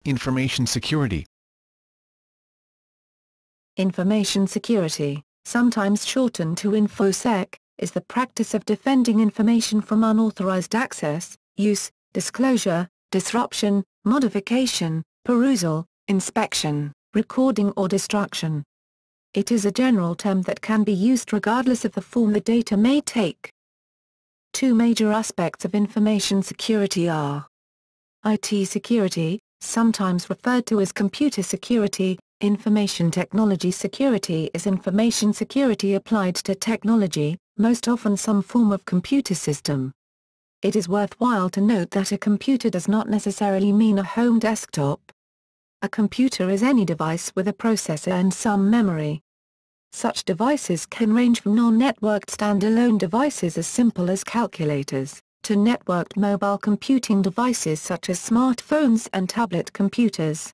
Information security. Information security, sometimes shortened to InfoSec, is the practice of defending information from unauthorized access, use, disclosure, disruption, modification, perusal, inspection, recording or destruction. It is a general term that can be used regardless of the form the data may take. Two major aspects of information security are IT security, sometimes referred to as computer security. Information technology security is information security applied to technology, most often some form of computer system. It is worthwhile to note that a computer does not necessarily mean a home desktop. A computer is any device with a processor and some memory. Such devices can range from non-networked standalone devices as simple as calculators, to networked mobile computing devices such as smartphones and tablet computers.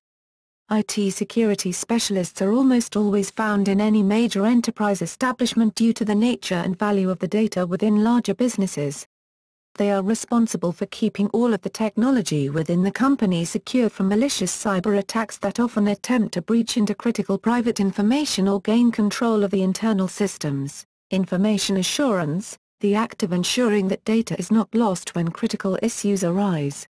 IT security specialists are almost always found in any major enterprise establishment due to the nature and value of the data within larger businesses. They are responsible for keeping all of the technology within the company secure from malicious cyber attacks that often attempt to breach into critical private information or gain control of the internal systems. Information assurance, the act of ensuring that data is not lost when critical issues arise.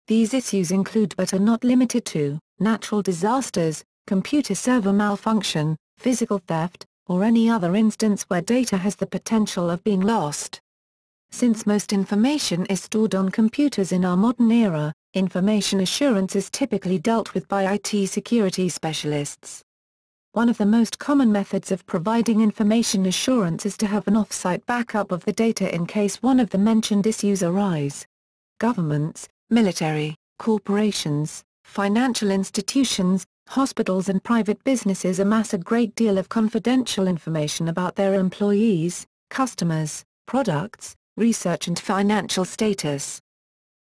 These issues include but are not limited to natural disasters, computer server malfunction, physical theft, or any other instance where data has the potential of being lost. Since most information is stored on computers in our modern era, information assurance is typically dealt with by IT security specialists. One of the most common methods of providing information assurance is to have an off-site backup of the data in case one of the mentioned issues arise. Governments, military, corporations, financial institutions, hospitals and private businesses amass a great deal of confidential information about their employees, customers, products, research and financial status.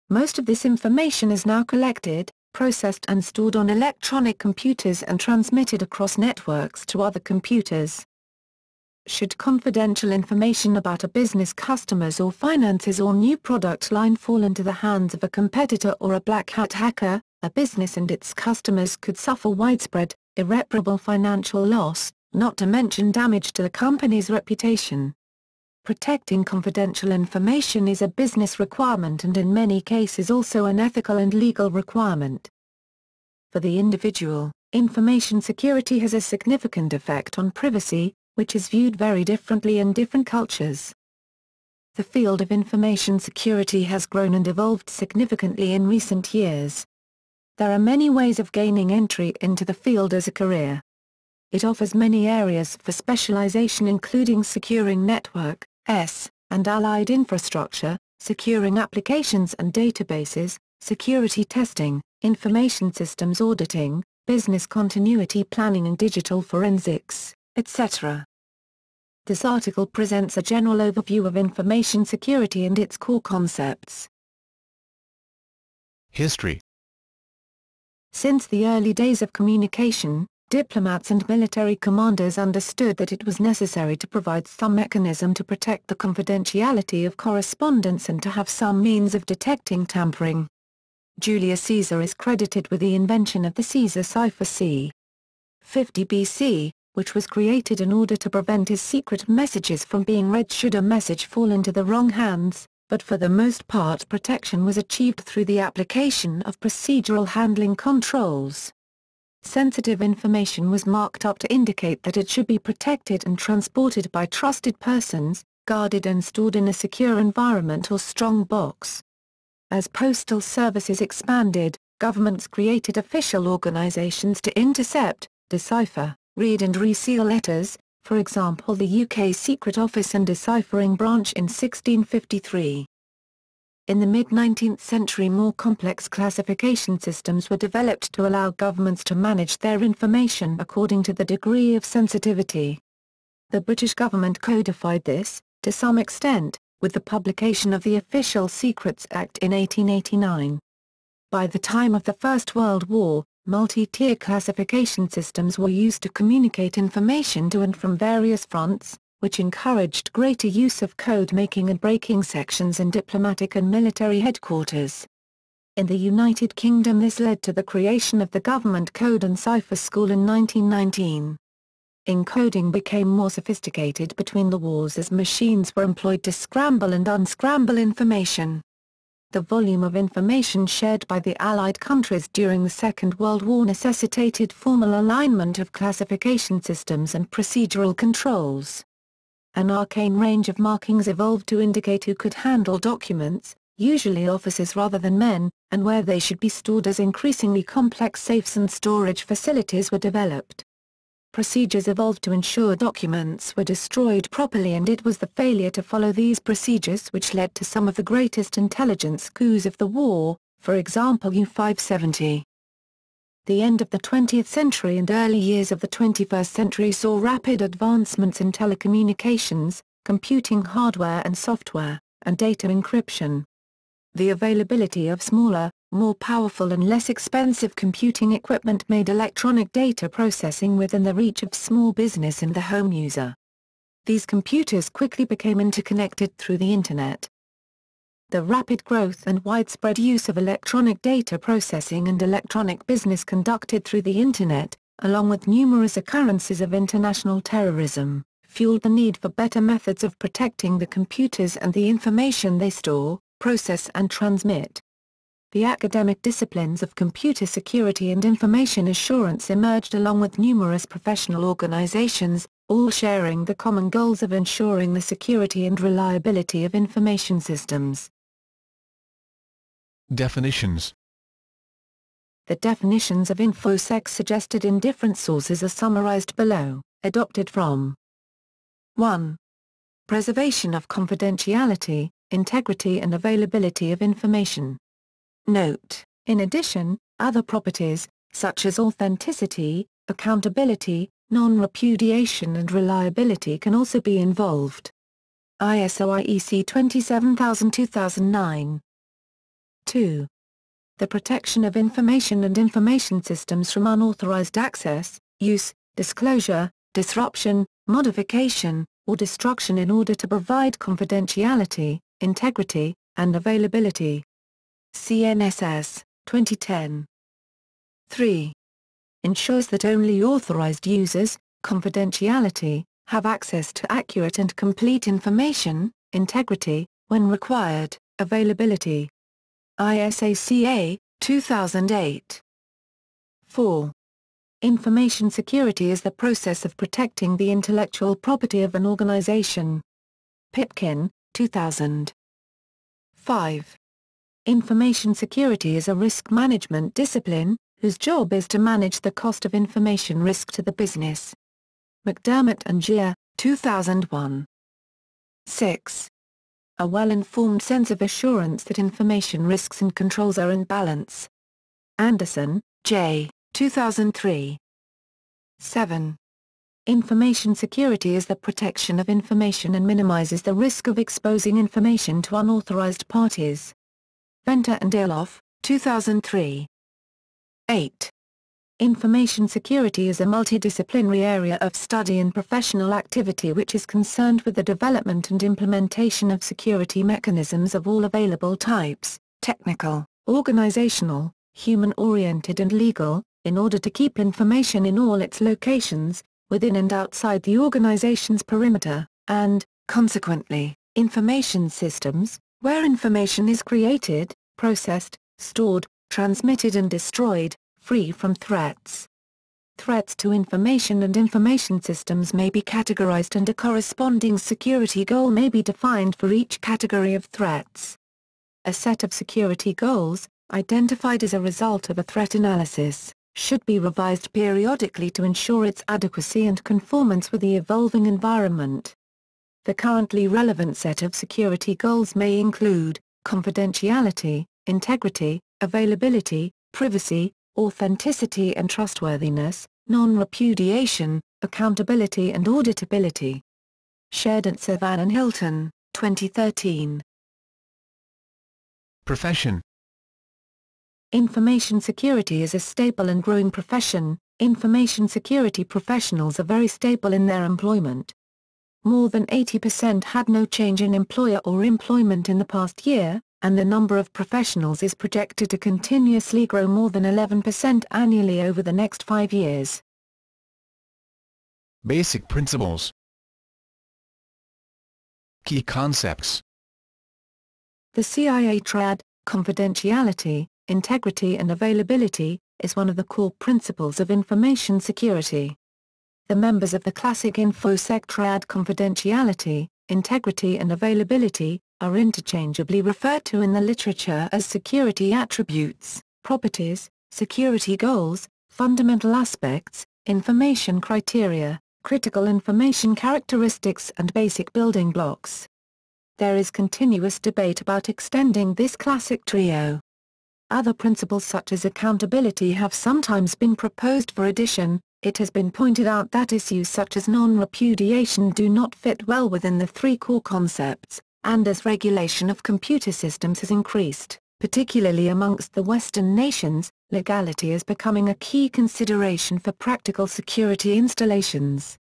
Most of this information is now collected, processed and stored on electronic computers and transmitted across networks to other computers. Should confidential information about a business customers or finances or new product line fall into the hands of a competitor or a black hat hacker, a business and its customers could suffer widespread, irreparable financial loss, not to mention damage to the company's reputation. Protecting confidential information is a business requirement and in many cases also an ethical and legal requirement. For the individual, information security has a significant effect on privacy, which is viewed very differently in different cultures. The field of information security has grown and evolved significantly in recent years. There are many ways of gaining entry into the field as a career. It offers many areas for specialization including securing network, and allied infrastructure, securing applications and databases, security testing, information systems auditing, business continuity planning and digital forensics, etc. This article presents a general overview of information security and its core concepts. History. Since the early days of communication, diplomats and military commanders understood that it was necessary to provide some mechanism to protect the confidentiality of correspondence and to have some means of detecting tampering. Julius Caesar is credited with the invention of the Caesar cipher c. 50 BC, which was created in order to prevent his secret messages from being read should a message fall into the wrong hands, but for the most part protection was achieved through the application of procedural handling controls. Sensitive information was marked up to indicate that it should be protected and transported by trusted persons, guarded and stored in a secure environment or strong box. As postal services expanded, governments created official organizations to intercept, decipher, read and reseal letters, for example the UK Secret Office and Deciphering Branch in 1653. In the mid-19th century more complex classification systems were developed to allow governments to manage their information according to the degree of sensitivity. The British government codified this, to some extent, with the publication of the Official Secrets Act in 1889. By the time of the First World War, multi-tier classification systems were used to communicate information to and from various fronts, which encouraged greater use of code-making and breaking sections in diplomatic and military headquarters. In the United Kingdom, this led to the creation of the Government Code and Cipher School in 1919. Encoding became more sophisticated between the wars as machines were employed to scramble and unscramble information. The volume of information shared by the Allied countries during the Second World War necessitated formal alignment of classification systems and procedural controls. An arcane range of markings evolved to indicate who could handle documents, usually officers rather than men, and where they should be stored as increasingly complex safes and storage facilities were developed. Procedures evolved to ensure documents were destroyed properly, and it was the failure to follow these procedures which led to some of the greatest intelligence coups of the war, for example U-570. The end of the 20th century and early years of the 21st century saw rapid advancements in telecommunications, computing hardware and software, and data encryption. The availability of smaller, more powerful and less expensive computing equipment made electronic data processing within the reach of small business and the home user. These computers quickly became interconnected through the Internet. The rapid growth and widespread use of electronic data processing and electronic business conducted through the Internet, along with numerous occurrences of international terrorism, fueled the need for better methods of protecting the computers and the information they store, process and transmit. The academic disciplines of computer security and information assurance emerged along with numerous professional organizations, all sharing the common goals of ensuring the security and reliability of information systems. Definitions. The definitions of InfoSec suggested in different sources are summarized below, adopted from 1. Preservation of confidentiality, integrity and availability of information. Note: in addition, other properties, such as authenticity, accountability, non-repudiation and reliability can also be involved. ISO IEC 27000-2009. 2. The protection of information and information systems from unauthorized access, use, disclosure, disruption, modification, or destruction in order to provide confidentiality, integrity, and availability. CNSS, 2010. 3. Ensures that only authorized users, confidentiality, have access to accurate and complete information, integrity, when required, availability. ISACA, 2008. 4. Information security is the process of protecting the intellectual property of an organization. Pipkin, 2000. 5. Information security is a risk management discipline, whose job is to manage the cost of information risk to the business. McDermott and Gia, 2001. 6. A well-informed sense of assurance that information risks and controls are in balance. Anderson, J., 2003. 7. Information security is the protection of information and minimizes the risk of exposing information to unauthorized parties. Venter and Ilhoff, 2003. 8. Information security is a multidisciplinary area of study and professional activity which is concerned with the development and implementation of security mechanisms of all available types, technical, organizational, human-oriented and legal, in order to keep information in all its locations, within and outside the organization's perimeter, and, consequently, information systems, where information is created, processed, stored, transmitted and destroyed, free from threats. Threats to information and information systems may be categorized and a corresponding security goal may be defined for each category of threats. A set of security goals, identified as a result of a threat analysis, should be revised periodically to ensure its adequacy and conformance with the evolving environment. The currently relevant set of security goals may include confidentiality, integrity, availability, privacy, authenticity and trustworthiness, non-repudiation, accountability and auditability. Sheridan Savan and Hilton, 2013. Profession. Information security is a stable and growing profession. Information security professionals are very stable in their employment. More than 80% had no change in employer or employment in the past year, and the number of professionals is projected to continuously grow more than 11% annually over the next 5 years. Basic principles. Key concepts. The CIA triad, confidentiality, integrity and availability, is one of the core principles of information security. The members of the classic InfoSec triad, confidentiality, integrity and availability, are interchangeably referred to in the literature as security attributes, properties, security goals, fundamental aspects, information criteria, critical information characteristics and basic building blocks. There is continuous debate about extending this classic trio. Other principles such as accountability have sometimes been proposed for addition. It has been pointed out that issues such as non-repudiation do not fit well within the three core concepts, and as regulation of computer systems has increased, particularly amongst the Western nations, legality is becoming a key consideration for practical security installations.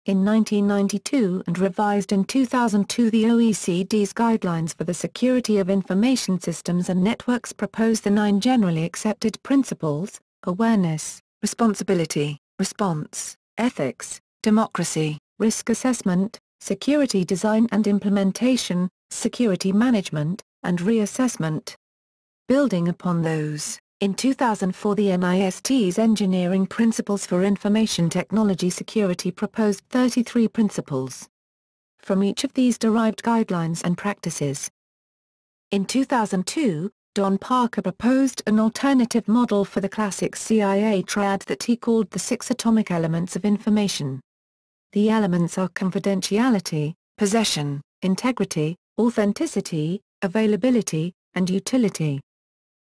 In 1992 and revised in 2002, the OECD's Guidelines for the Security of Information Systems and Networks proposed the 9 generally accepted principles: awareness, responsibility, response, ethics, democracy, risk assessment, security design and implementation, security management, and reassessment. Building upon those, in 2004 the NIST's Engineering Principles for Information Technology Security proposed 33 principles. From each of these derived guidelines and practices. In 2002, Don Parker proposed an alternative model for the classic CIA triad that he called the 6 atomic elements of information. The elements are confidentiality, possession, integrity, authenticity, availability, and utility.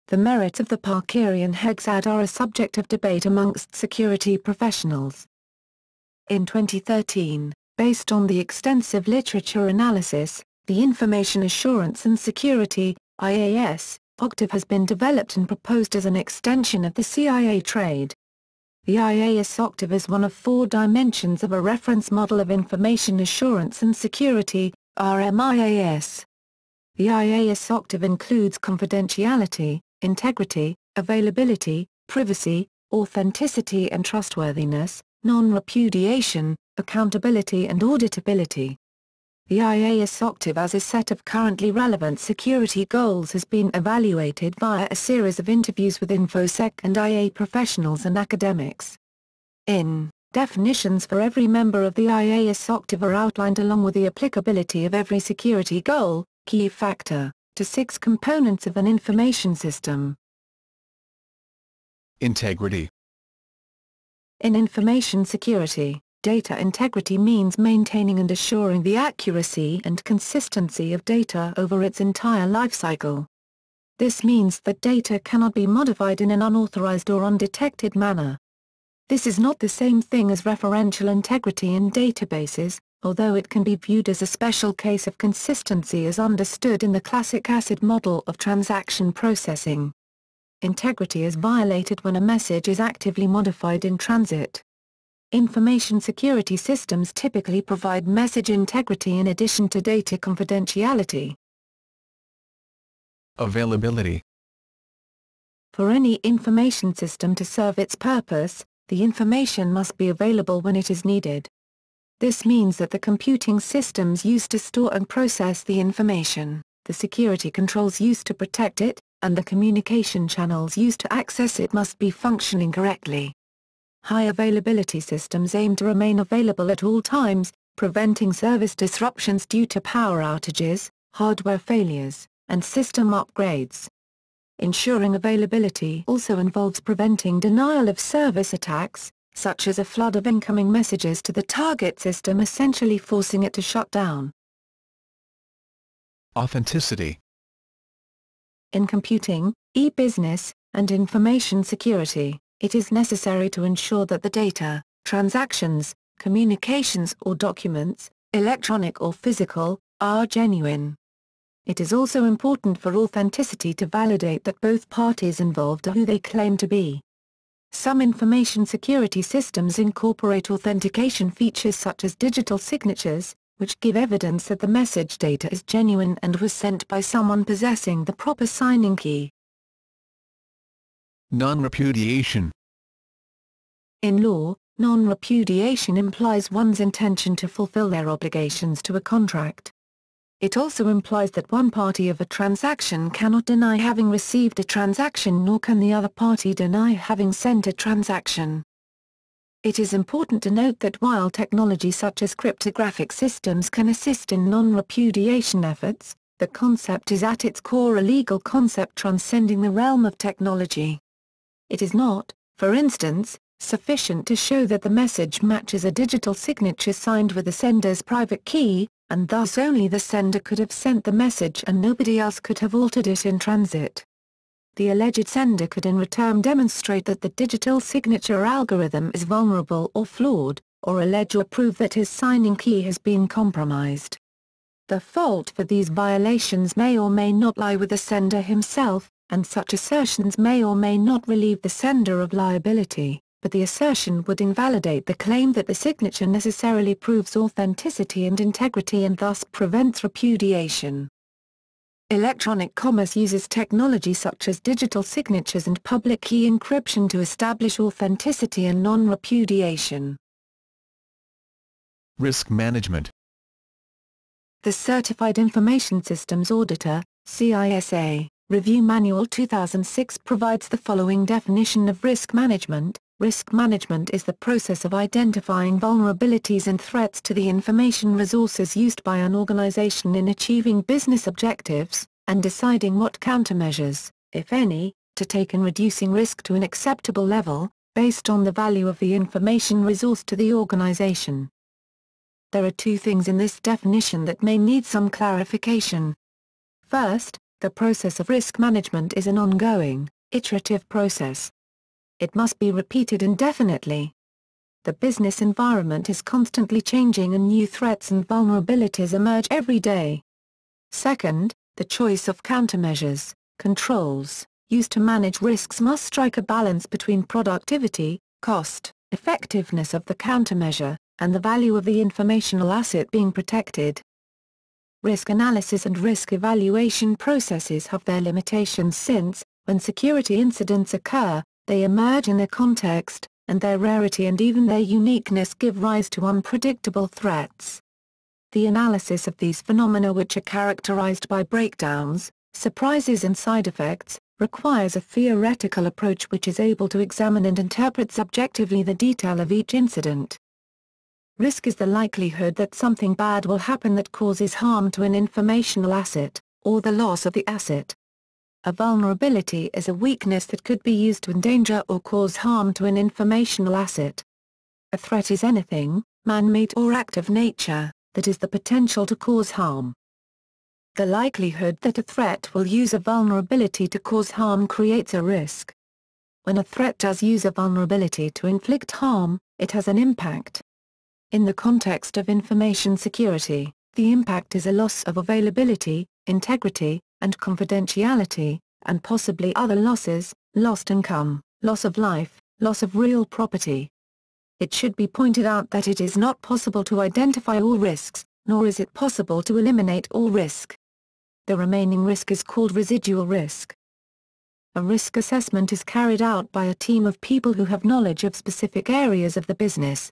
The merits of the Parkerian hexad are a subject of debate amongst security professionals. In 2013, based on the extensive literature analysis, the Information Assurance and Security (IAS) octave has been developed and proposed as an extension of the CIA trade. The IAS octave is one of 4 dimensions of a reference model of information assurance and security, RMIAS. The IAS octave includes confidentiality, integrity, availability, privacy, authenticity and trustworthiness, non-repudiation, accountability and auditability. The IAS octave as a set of currently relevant security goals has been evaluated via a series of interviews with InfoSec and IA professionals and academics. Definitions for every member of the IAS octave are outlined along with the applicability of every security goal, key factor, to 6 components of an information system. Integrity. In information security, data integrity means maintaining and assuring the accuracy and consistency of data over its entire lifecycle. This means that data cannot be modified in an unauthorized or undetected manner. This is not the same thing as referential integrity in databases, although it can be viewed as a special case of consistency as understood in the classic ACID model of transaction processing. Integrity is violated when a message is actively modified in transit. Information security systems typically provide message integrity in addition to data confidentiality. Availability. For any information system to serve its purpose, the information must be available when it is needed. This means that the computing systems used to store and process the information, the security controls used to protect it, and the communication channels used to access it must be functioning correctly. High availability systems aim to remain available at all times, preventing service disruptions due to power outages, hardware failures, and system upgrades. Ensuring availability also involves preventing denial of service attacks, such as a flood of incoming messages to the target system essentially forcing it to shut down. Authenticity. In computing, e-business, and information security, it is necessary to ensure that the data, transactions, communications or documents, electronic or physical, are genuine. It is also important for authenticity to validate that both parties involved are who they claim to be. Some information security systems incorporate authentication features such as digital signatures, which give evidence that the message data is genuine and was sent by someone possessing the proper signing key. Non-repudiation. In law, non-repudiation implies one's intention to fulfill their obligations to a contract. It also implies that one party of a transaction cannot deny having received a transaction, nor can the other party deny having sent a transaction. It is important to note that while technology such as cryptographic systems can assist in non-repudiation efforts, the concept is at its core a legal concept transcending the realm of technology. It is not, for instance, sufficient to show that the message matches a digital signature signed with the sender's private key, and thus only the sender could have sent the message and nobody else could have altered it in transit. The alleged sender could in return demonstrate that the digital signature algorithm is vulnerable or flawed, or allege or prove that his signing key has been compromised. The fault for these violations may or may not lie with the sender himself, and such assertions may or may not relieve the sender of liability, but the assertion would invalidate the claim that the signature necessarily proves authenticity and integrity and thus prevents repudiation. Electronic commerce uses technology such as digital signatures and public key encryption to establish authenticity and non-repudiation. Risk management. The Certified Information Systems Auditor, CISA, Review Manual 2006 provides the following definition of risk management. Risk management is the process of identifying vulnerabilities and threats to the information resources used by an organization in achieving business objectives, and deciding what countermeasures, if any, to take in reducing risk to an acceptable level, based on the value of the information resource to the organization. There are two things in this definition that may need some clarification. First, the process of risk management is an ongoing, iterative process. It must be repeated indefinitely. The business environment is constantly changing and new threats and vulnerabilities emerge every day. Second, the choice of countermeasures, controls, used to manage risks must strike a balance between productivity, cost, effectiveness of the countermeasure, and the value of the informational asset being protected. Risk analysis and risk evaluation processes have their limitations since, when security incidents occur, they emerge in their context, and their rarity and even their uniqueness give rise to unpredictable threats. The analysis of these phenomena, which are characterized by breakdowns, surprises and side effects, requires a theoretical approach which is able to examine and interpret subjectively the detail of each incident. Risk is the likelihood that something bad will happen that causes harm to an informational asset, or the loss of the asset. A vulnerability is a weakness that could be used to endanger or cause harm to an informational asset. A threat is anything, man-made or act of nature, that has the potential to cause harm. The likelihood that a threat will use a vulnerability to cause harm creates a risk. When a threat does use a vulnerability to inflict harm, it has an impact. In the context of information security, the impact is a loss of availability, integrity, and confidentiality, and possibly other losses, lost income, loss of life, loss of real property. It should be pointed out that it is not possible to identify all risks, nor is it possible to eliminate all risk. The remaining risk is called residual risk. A risk assessment is carried out by a team of people who have knowledge of specific areas of the business.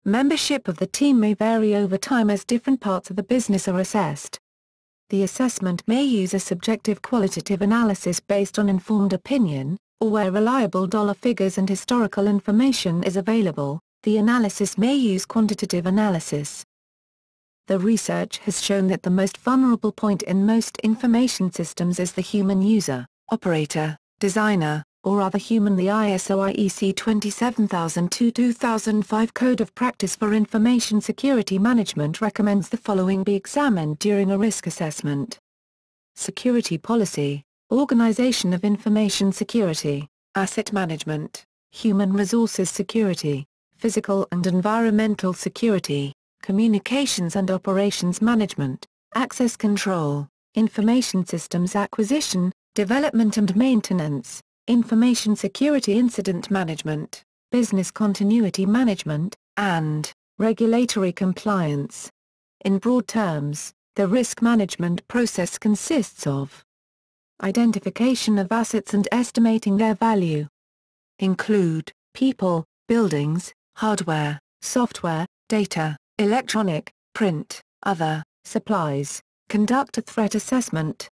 Membership of the team may vary over time as different parts of the business are assessed. The assessment may use a subjective qualitative analysis based on informed opinion, or where reliable dollar figures and historical information is available, the analysis may use quantitative analysis. The research has shown that the most vulnerable point in most information systems is the human user, operator, designer, or other human. The ISO IEC 27002-2005 Code of Practice for Information Security Management recommends the following be examined during a risk assessment. Security policy, organization of information security, asset management, human resources security, physical and environmental security, communications and operations management, access control, information systems acquisition, development and maintenance, information security incident management, business continuity management, and regulatory compliance. In broad terms, the risk management process consists of identification of assets and estimating their value. Include people, buildings, hardware, software, data, electronic, print, other, supplies. Conduct a threat assessment.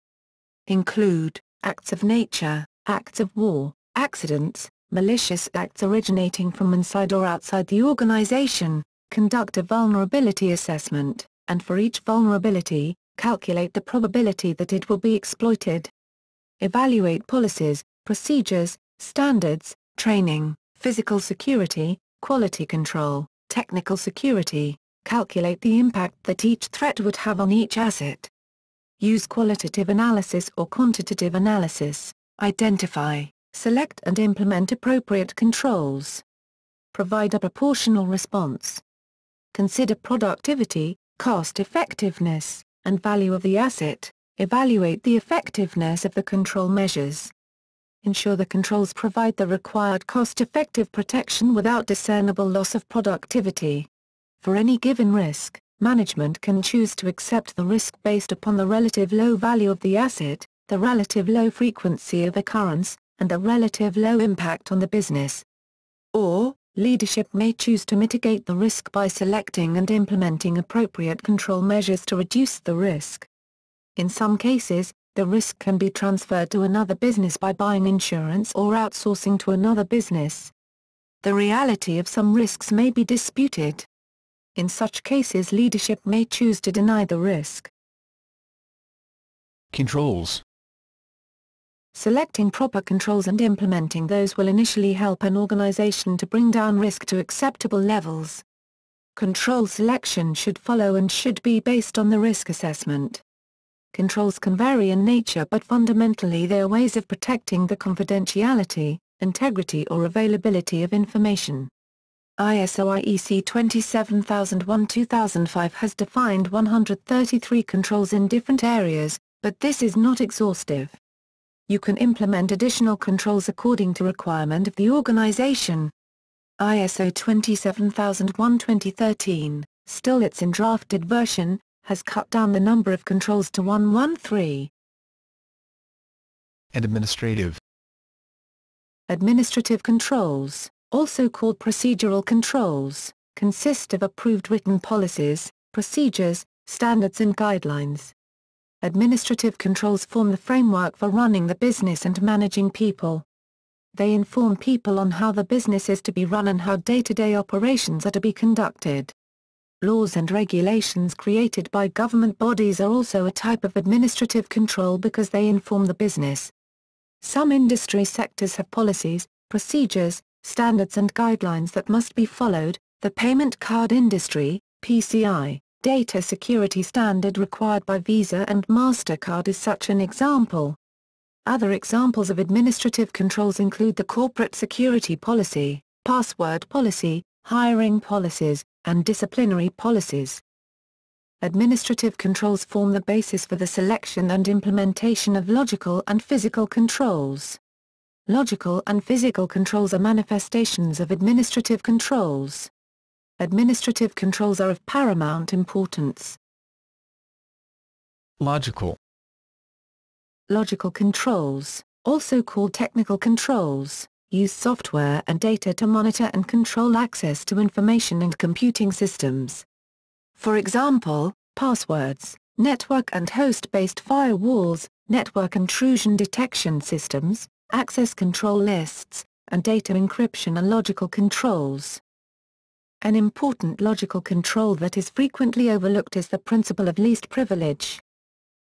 Include acts of nature, acts of war, accidents, malicious acts originating from inside or outside the organization. Conduct a vulnerability assessment, and for each vulnerability, calculate the probability that it will be exploited. Evaluate policies, procedures, standards, training, physical security, quality control, technical security. Calculate the impact that each threat would have on each asset. Use qualitative analysis or quantitative analysis. Identify, select and implement appropriate controls. Provide a proportional response. Consider productivity, cost-effectiveness, and value of the asset. Evaluate the effectiveness of the control measures. Ensure the controls provide the required cost-effective protection without discernible loss of productivity. For any given risk, management can choose to accept the risk based upon the relative low value of the asset, the relative low frequency of occurrence, and the relative low impact on the business. Or, leadership may choose to mitigate the risk by selecting and implementing appropriate control measures to reduce the risk. In some cases, the risk can be transferred to another business by buying insurance or outsourcing to another business. The reality of some risks may be disputed. In such cases, leadership may choose to deny the risk. Controls. Selecting proper controls and implementing those will initially help an organization to bring down risk to acceptable levels. Control selection should follow and should be based on the risk assessment. Controls can vary in nature, but fundamentally they are ways of protecting the confidentiality, integrity or availability of information. ISO IEC 27001-2005 has defined 133 controls in different areas, but this is not exhaustive. You can implement additional controls according to requirement of the organization. ISO 27001-2013, still it's in drafted version, has cut down the number of controls to 113. Administrative. Administrative controls, also called procedural controls, consist of approved written policies, procedures, standards and guidelines. Administrative controls form the framework for running the business and managing people. They inform people on how the business is to be run and how day-to-day operations are to be conducted. Laws and regulations created by government bodies are also a type of administrative control because they inform the business. Some industry sectors have policies, procedures, standards and guidelines that must be followed. The payment card industry, PCI, data security standard required by Visa and MasterCard is such an example. Other examples of administrative controls include the corporate security policy, password policy, hiring policies, and disciplinary policies. Administrative controls form the basis for the selection and implementation of logical and physical controls. Logical and physical controls are manifestations of administrative controls. Administrative controls are of paramount importance. Logical. Logical controls, also called technical controls, use software and data to monitor and control access to information and computing systems. For example, passwords, network and host-based firewalls, network intrusion detection systems, access control lists, and data encryption are logical controls. An important logical control that is frequently overlooked is the principle of least privilege.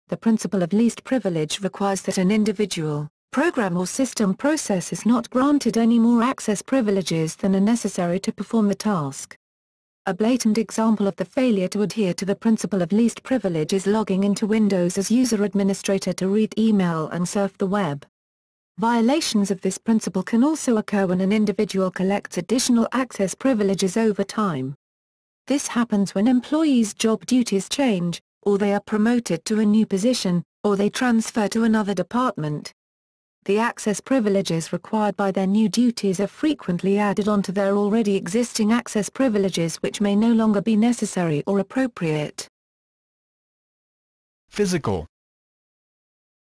The principle of least privilege requires that an individual, program or system process is not granted any more access privileges than are necessary to perform the task. A blatant example of the failure to adhere to the principle of least privilege is logging into Windows as user administrator to read email and surf the web. Violations of this principle can also occur when an individual collects additional access privileges over time. This happens when employees' job duties change, or they are promoted to a new position, or they transfer to another department. The access privileges required by their new duties are frequently added onto their already existing access privileges which may no longer be necessary or appropriate. Physical.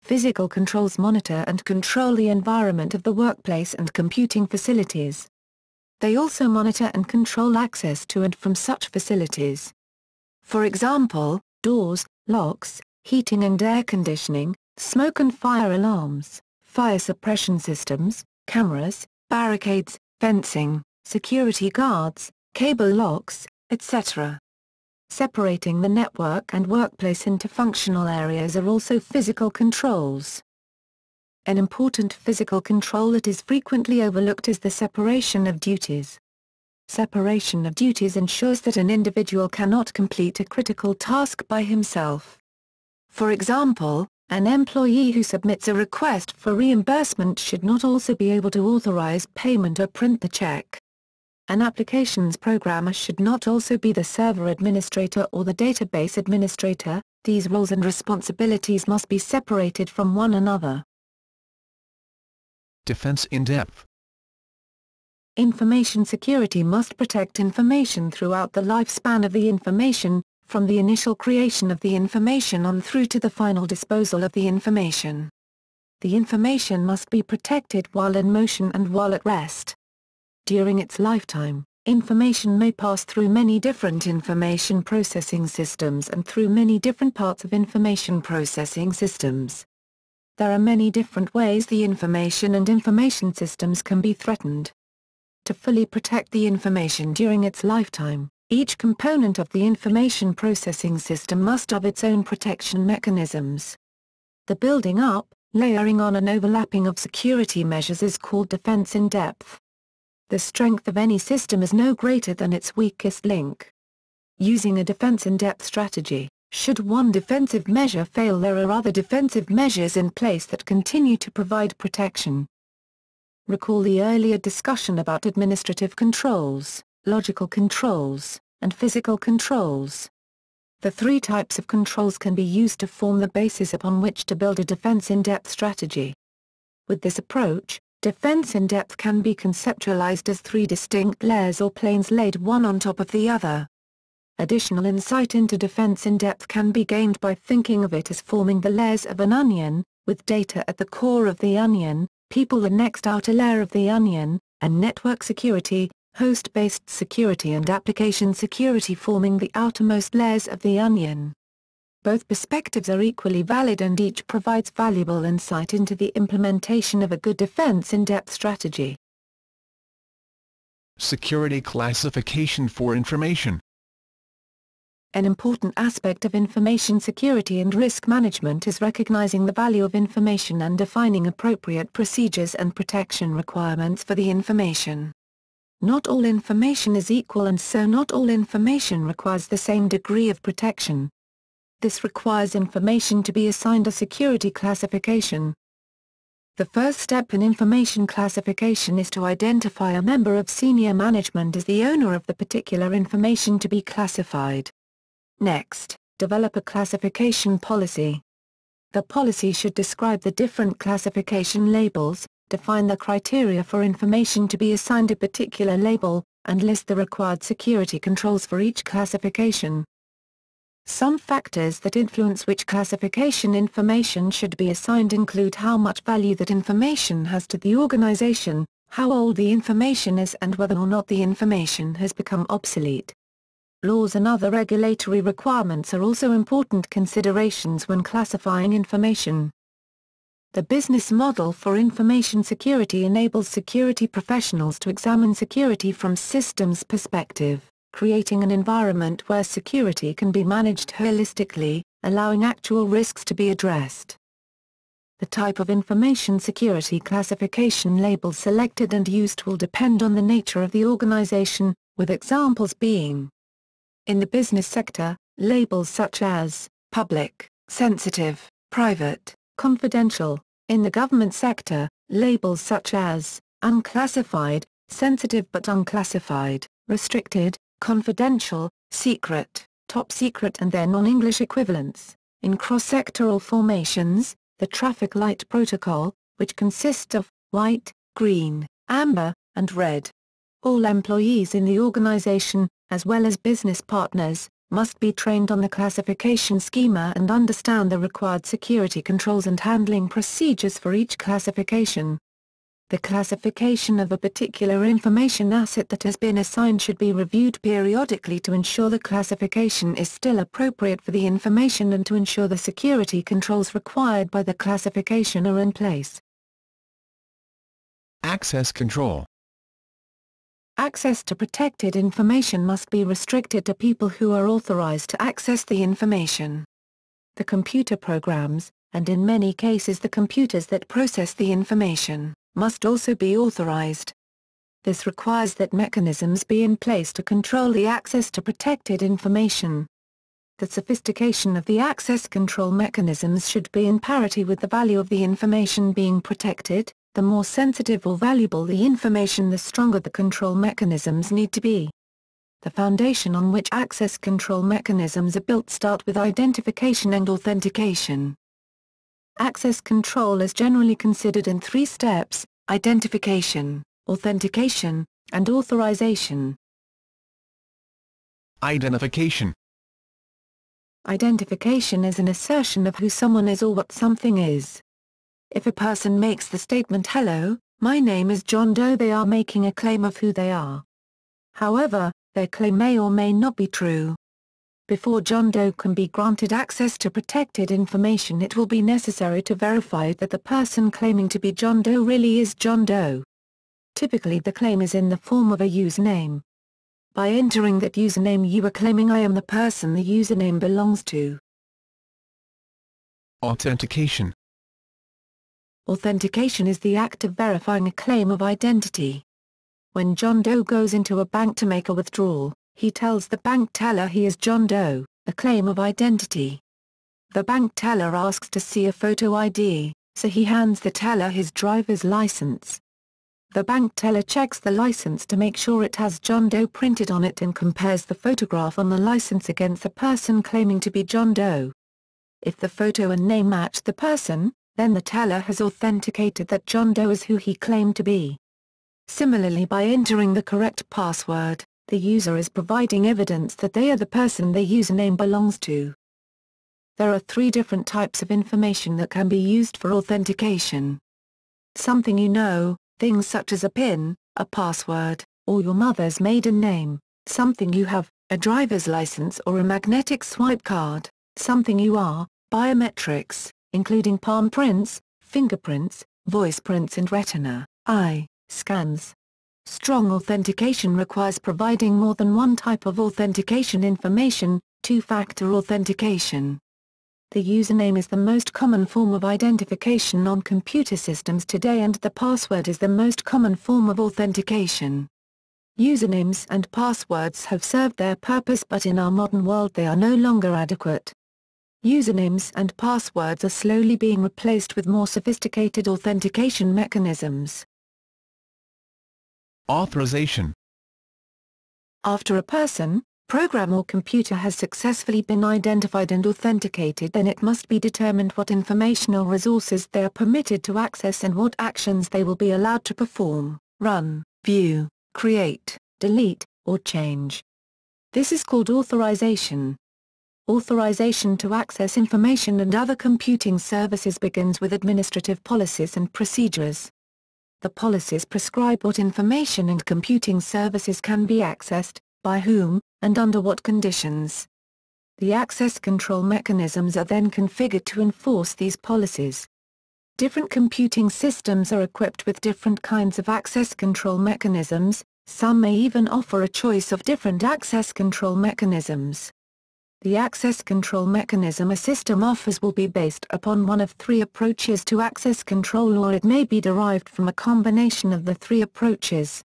Physical controls monitor and control the environment of the workplace and computing facilities. They also monitor and control access to and from such facilities. For example, doors, locks, heating and air conditioning, smoke and fire alarms, fire suppression systems, cameras, barricades, fencing, security guards, cable locks, etc. Separating the network and workplace into functional areas are also physical controls. An important physical control that is frequently overlooked is the separation of duties. Separation of duties ensures that an individual cannot complete a critical task by himself. For example, an employee who submits a request for reimbursement should not also be able to authorize payment or print the check. An applications programmer should not also be the server administrator or the database administrator. These roles and responsibilities must be separated from one another. Defense in depth. Information security must protect information throughout the lifespan of the information, from the initial creation of the information on through to the final disposal of the information. The information must be protected while in motion and while at rest. During its lifetime, information may pass through many different information processing systems and through many different parts of information processing systems. There are many different ways the information and information systems can be threatened. To fully protect the information during its lifetime, each component of the information processing system must have its own protection mechanisms. The building up, layering on and overlapping of security measures is called defense in depth. The strength of any system is no greater than its weakest link. Using a defense in depth strategy, should one defensive measure fail, there are other defensive measures in place that continue to provide protection. Recall the earlier discussion about administrative controls, logical controls, and physical controls. The three types of controls can be used to form the basis upon which to build a defense in depth strategy. With this approach, defense in depth can be conceptualized as three distinct layers or planes laid one on top of the other. Additional insight into defense in depth can be gained by thinking of it as forming the layers of an onion, with data at the core of the onion, people the next outer layer of the onion, and network security, host-based security and application security forming the outermost layers of the onion. Both perspectives are equally valid and each provides valuable insight into the implementation of a good defense in depth strategy. Security classification for information. An important aspect of information security and risk management is recognizing the value of information and defining appropriate procedures and protection requirements for the information. Not all information is equal, and so not all information requires the same degree of protection. This requires information to be assigned a security classification. The first step in information classification is to identify a member of senior management as the owner of the particular information to be classified. Next, develop a classification policy. The policy should describe the different classification labels, define the criteria for information to be assigned a particular label, and list the required security controls for each classification. Some factors that influence which classification information should be assigned include how much value that information has to the organization, how old the information is, and whether or not the information has become obsolete. Laws and other regulatory requirements are also important considerations when classifying information. The business model for information security enables security professionals to examine security from systems perspective, creating an environment where security can be managed holistically, allowing actual risks to be addressed. The type of information security classification label selected and used will depend on the nature of the organization, with examples being: in the business sector, labels such as public, sensitive, private, confidential; in the government sector, labels such as unclassified, sensitive but unclassified, restricted, confidential, secret, top secret and their non-English equivalents. In cross-sectoral formations, the traffic light protocol, which consists of white, green, amber, and red. All employees in the organization, as well as business partners, must be trained on the classification schema and understand the required security controls and handling procedures for each classification. The classification of a particular information asset that has been assigned should be reviewed periodically to ensure the classification is still appropriate for the information and to ensure the security controls required by the classification are in place. Access control. Access to protected information must be restricted to people who are authorized to access the information. The computer programs, and in many cases the computers that process the information, must also be authorized. This requires that mechanisms be in place to control the access to protected information. The sophistication of the access control mechanisms should be in parity with the value of the information being protected. The more sensitive or valuable the information, the stronger the control mechanisms need to be. The foundation on which access control mechanisms are built start with identification and authentication. Access control is generally considered in 3 steps: identification, authentication, and authorization. Identification. Identification is an assertion of who someone is or what something is. If a person makes the statement "Hello, my name is John Doe," they are making a claim of who they are. However, their claim may or may not be true. Before John Doe can be granted access to protected information, it will be necessary to verify that the person claiming to be John Doe really is John Doe. Typically the claim is in the form of a username. By entering that username you are claiming "I am the person the username belongs to." Authentication. Authentication is the act of verifying a claim of identity. When John Doe goes into a bank to make a withdrawal, he tells the bank teller he is John Doe, a claim of identity. The bank teller asks to see a photo ID, so he hands the teller his driver's license. The bank teller checks the license to make sure it has John Doe printed on it and compares the photograph on the license against the person claiming to be John Doe. If the photo and name match the person, then the teller has authenticated that John Doe is who he claimed to be. Similarly, by entering the correct password, the user is providing evidence that they are the person their username belongs to. There are 3 different types of information that can be used for authentication. Something you know, things such as a PIN, a password, or your mother's maiden name; something you have, a driver's license or a magnetic swipe card; something you are, biometrics, including palm prints, fingerprints, voice prints and retina, eye scans. Strong authentication requires providing more than one type of authentication information, 2-factor authentication. The username is the most common form of identification on computer systems today, and the password is the most common form of authentication. Usernames and passwords have served their purpose, but in our modern world they are no longer adequate. Usernames and passwords are slowly being replaced with more sophisticated authentication mechanisms. Authorization. After a person, program or computer has successfully been identified and authenticated, then it must be determined what information or resources they are permitted to access and what actions they will be allowed to perform, run, view, create, delete, or change. This is called authorization. Authorization to access information and other computing services begins with administrative policies and procedures. The policies prescribe what information and computing services can be accessed, by whom, and under what conditions. The access control mechanisms are then configured to enforce these policies. Different computing systems are equipped with different kinds of access control mechanisms, some may even offer a choice of different access control mechanisms. The access control mechanism a system offers will be based upon one of 3 approaches to access control, or it may be derived from a combination of the 3 approaches.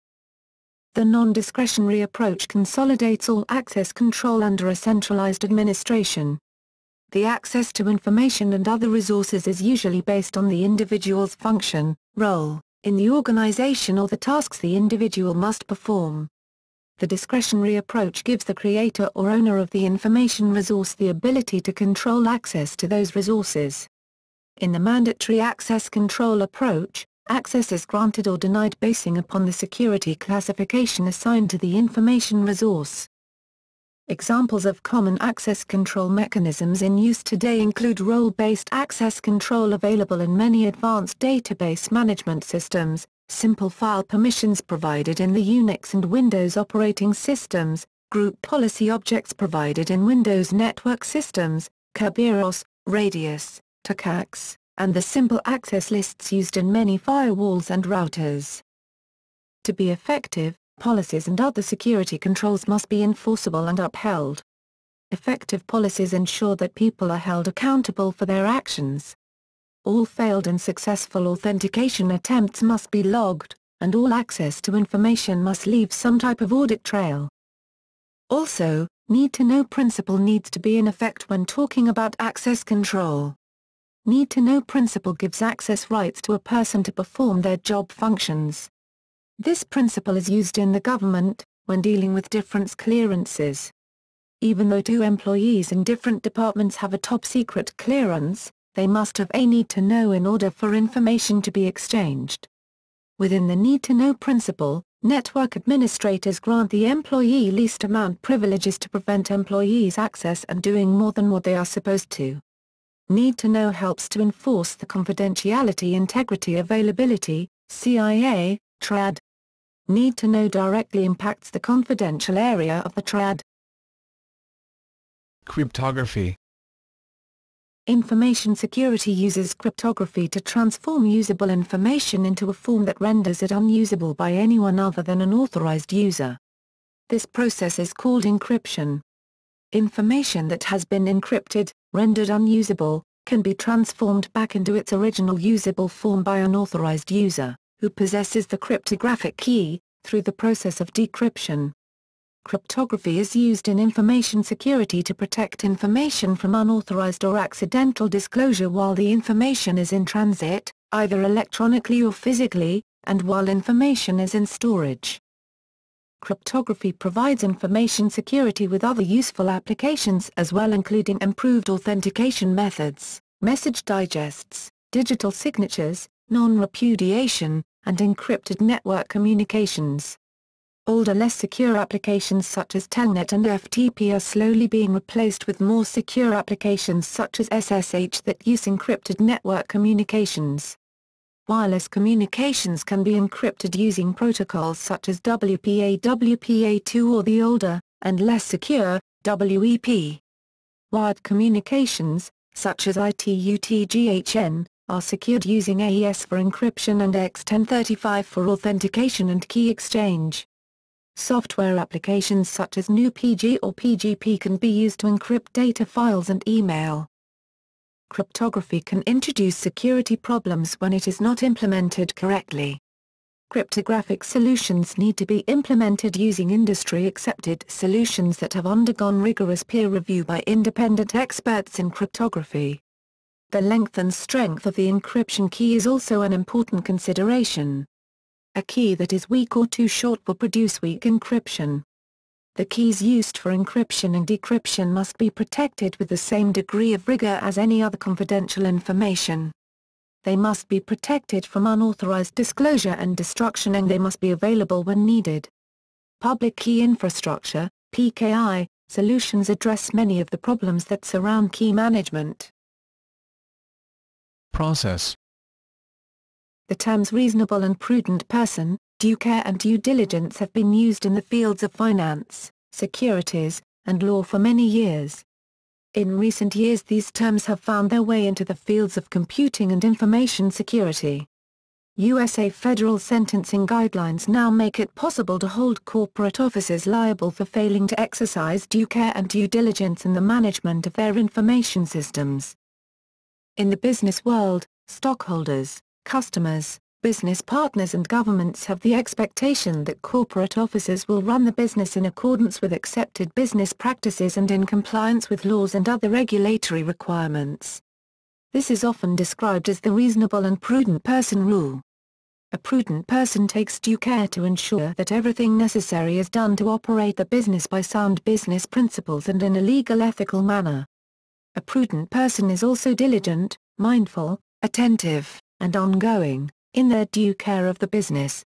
The non-discretionary approach consolidates all access control under a centralized administration. The access to information and other resources is usually based on the individual's function, role, in the organization or the tasks the individual must perform. The discretionary approach gives the creator or owner of the information resource the ability to control access to those resources. In the mandatory access control approach, access is granted or denied basing upon the security classification assigned to the information resource. Examples of common access control mechanisms in use today include role-based access control available in many advanced database management systems, simple file permissions provided in the Unix and Windows operating systems, group policy objects provided in Windows network systems, Kerberos, Radius, Tcax, and the simple access lists used in many firewalls and routers. To be effective, policies and other security controls must be enforceable and upheld. Effective policies ensure that people are held accountable for their actions. All failed and successful authentication attempts must be logged, and all access to information must leave some type of audit trail. Also, need-to-know principle needs to be in effect when talking about access control. Need-to-know principle gives access rights to a person to perform their job functions. This principle is used in the government, when dealing with different clearances. Even though two employees in different departments have a top-secret clearance, they must have a need to know in order for information to be exchanged. Within the need-to-know principle, network administrators grant the employee least amount privileges to prevent employees access and doing more than what they are supposed to. Need-to-know helps to enforce the confidentiality, integrity, availability, CIA, triad. Need-to-know directly impacts the confidential area of the triad. Cryptography. Information security uses cryptography to transform usable information into a form that renders it unusable by anyone other than an authorized user. This process is called encryption. Information that has been encrypted, rendered unusable, can be transformed back into its original usable form by an authorized user, who possesses the cryptographic key, through the process of decryption. Cryptography is used in information security to protect information from unauthorized or accidental disclosure while the information is in transit, either electronically or physically, and while information is in storage. Cryptography provides information security with other useful applications as well, including improved authentication methods, message digests, digital signatures, non-repudiation, and encrypted network communications. Older, less secure applications such as Telnet and FTP are slowly being replaced with more secure applications such as SSH that use encrypted network communications. Wireless communications can be encrypted using protocols such as WPA, WPA2 or the older, and less secure, WEP. Wired communications, such as ITU-TGHN, are secured using AES for encryption and X1035 for authentication and key exchange. Software applications such as GNU-PG or PGP can be used to encrypt data files and email. Cryptography can introduce security problems when it is not implemented correctly. Cryptographic solutions need to be implemented using industry-accepted solutions that have undergone rigorous peer review by independent experts in cryptography. The length and strength of the encryption key is also an important consideration. A key that is weak or too short will produce weak encryption. The keys used for encryption and decryption must be protected with the same degree of rigor as any other confidential information. They must be protected from unauthorized disclosure and destruction, and they must be available when needed. Public key infrastructure, PKI, solutions address many of the problems that surround key management. Process. The terms reasonable and prudent person, due care and due diligence have been used in the fields of finance, securities, and law for many years. In recent years these terms have found their way into the fields of computing and information security. USA federal sentencing guidelines now make it possible to hold corporate officers liable for failing to exercise due care and due diligence in the management of their information systems. In the business world, stockholders, customers, business partners and governments have the expectation that corporate officers will run the business in accordance with accepted business practices and in compliance with laws and other regulatory requirements. This is often described as the reasonable and prudent person rule. A prudent person takes due care to ensure that everything necessary is done to operate the business by sound business principles and in a legal, ethical manner. A prudent person is also diligent, mindful, attentive, and ongoing, in their due care of the business.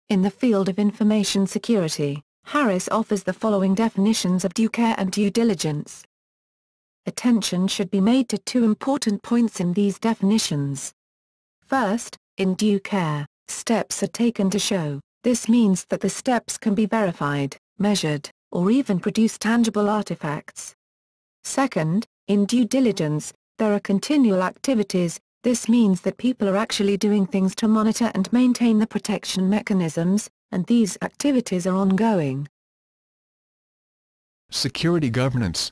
In the field of information security, Harris offers the following definitions of due care and due diligence. Attention should be made to two important points in these definitions. First, in due care, steps are taken to show. This means that the steps can be verified, measured, or even produce tangible artifacts. Second, in due diligence, there are continual activities. This means that people are actually doing things to monitor and maintain the protection mechanisms, and these activities are ongoing. Security governance.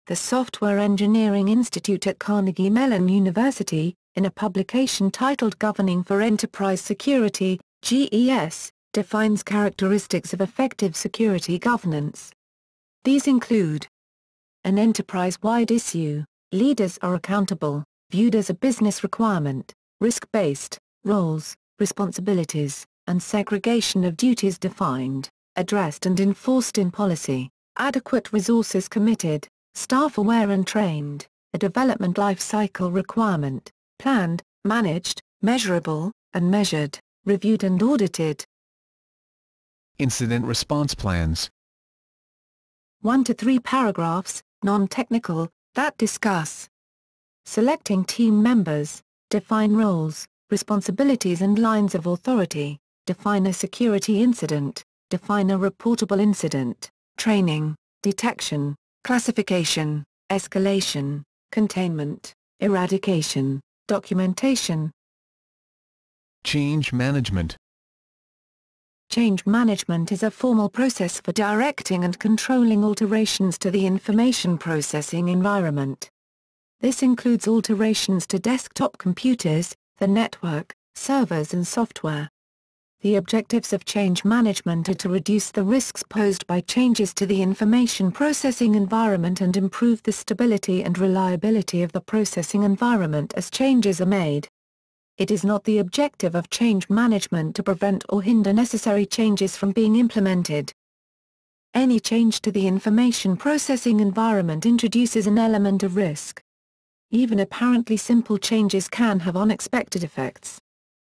The Software Engineering Institute at Carnegie Mellon University, in a publication titled Governing for Enterprise Security, GES, defines characteristics of effective security governance. These include an enterprise-wide issue, leaders are accountable, viewed as a business requirement, risk-based, roles, responsibilities, and segregation of duties defined, addressed and enforced in policy, adequate resources committed, staff aware and trained, a development life cycle requirement, planned, managed, measurable, and measured, reviewed and audited. Incident response plans. 1 to 3 paragraphs, non-technical, that discuss selecting team members, define roles, responsibilities and lines of authority, define a security incident, define a reportable incident, training, detection, classification, escalation, containment, eradication, documentation. Change management. Change management is a formal process for directing and controlling alterations to the information processing environment. This includes alterations to desktop computers, the network, servers and software. The objectives of change management are to reduce the risks posed by changes to the information processing environment and improve the stability and reliability of the processing environment as changes are made. It is not the objective of change management to prevent or hinder necessary changes from being implemented. Any change to the information processing environment introduces an element of risk. Even apparently simple changes can have unexpected effects.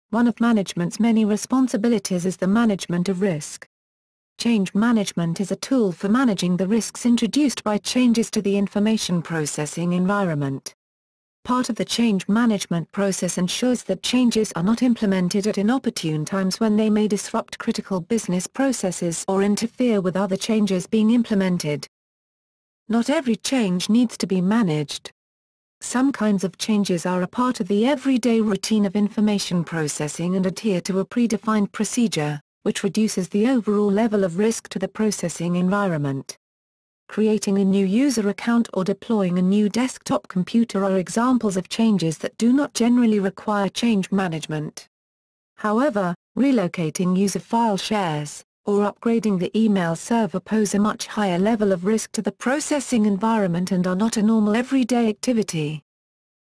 One of management's many responsibilities is the management of risk. Change management is a tool for managing the risks introduced by changes to the information processing environment. Part of the change management process ensures that changes are not implemented at inopportune times when they may disrupt critical business processes or interfere with other changes being implemented. Not every change needs to be managed. Some kinds of changes are a part of the everyday routine of information processing and adhere to a predefined procedure, which reduces the overall level of risk to the processing environment. Creating a new user account or deploying a new desktop computer are examples of changes that do not generally require change management. However, relocating user file shares, or upgrading the email server pose a much higher level of risk to the processing environment and are not a normal everyday activity.